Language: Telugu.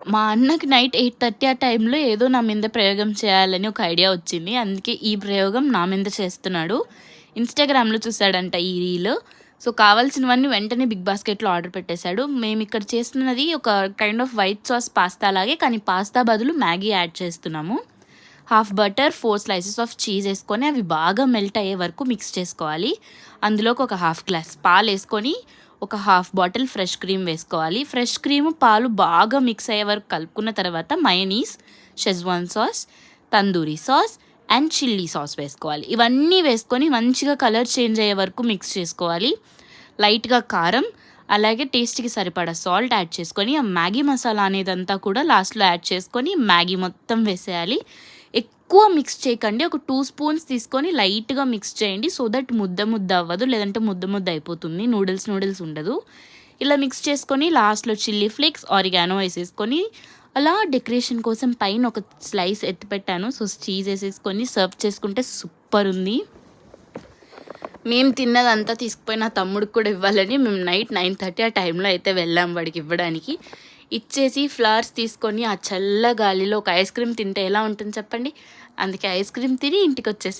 మా అన్నకి నైట్ 8:30 ఆ టైంలో ఏదో నా మీద ప్రయోగం చేయాలని ఒక ఐడియా వచ్చింది. అందుకే ఈ ప్రయోగం నా మీద చేస్తున్నాడు. ఇన్‌స్టాగ్రామ్‌లో చూసాడంట ఈ రీల్. సో, కావాల్సినవన్నీ వెంటనే బిగ్ బాస్కెట్‌లో ఆర్డర్ పెట్టేశాడు. మేమిక్కడ చేస్తున్నది ఒక kind off white sauce pasta లాగే, కానీ పాస్తా బదులు మ్యాగీ యాడ్ చేస్తున్నాము. Half butter, 4 slices of cheese ఏసుకొని అవి బాగా మెల్ట్ అయ్యే వరకు మిక్స్ చేసుకోవాలి. అందులోకి ఒక హాఫ్ గ్లాస్ పాలేసుకొని ఒక హాఫ్ బాటిల్ ఫ్రెష్ క్రీమ్ వేసుకోవాలి. ఫ్రెష్ క్రీమ్, పాలు బాగా మిక్స్ అయ్యే వరకు కలుపుకున్న తర్వాత mayonnaise, schezwan sauce, tandoori sauce and chilli sauce వేసుకోవాలి. ఇవన్నీ వేసుకొని మంచిగా కలర్ చేంజ్ అయ్యే వరకు మిక్స్ చేసుకోవాలి. లైట్గా కారం, అలాగే టేస్ట్కి సరిపడా సాల్ట్ యాడ్ చేసుకొని ఆ మ్యాగీ మసాలా అనేదంతా కూడా లాస్ట్లో యాడ్ చేసుకొని మ్యాగీ మొత్తం వేసేయాలి. ఎక్కువ మిక్స్ చేయకండి. ఒక 2 స్పూన్స్ తీసుకొని లైట్గా మిక్స్ చేయండి. సో దట్ ముద్ద ముద్ద అవ్వదు, లేదంటే ముద్ద ముద్ద అయిపోతుంది, నూడిల్స్ ఉండదు. ఇలా మిక్స్ చేసుకొని లాస్ట్లో చిల్లీ ఫ్లేక్స్, ఆరిగానో వేసేసుకొని అలా డెకరేషన్ కోసం పైన ఒక స్లైస్ ఎత్తిపెట్టాను. సో చీజ్ వేసేసుకొని సర్వ్ చేసుకుంటే సూపర్ ఉంది. మేము తిన్నదంతా తీసుకుపోయి నా తమ్ముడికి కూడా ఇవ్వాలని మేము నైట్ 9:30 ఆ టైంలో అయితే వెళ్ళాం వాడికి ఇవ్వడానికి. ఇచ్చేసి ఫ్లవర్స్ తీసుకొని ఆ చల్ల గాలిలో ఒక ఐస్ క్రీమ్ తింటే ఎలా ఉంటుంది చెప్పండి. అందుకే ఐస్ క్రీమ్ తిని ఇంటికి వచ్చేసాం.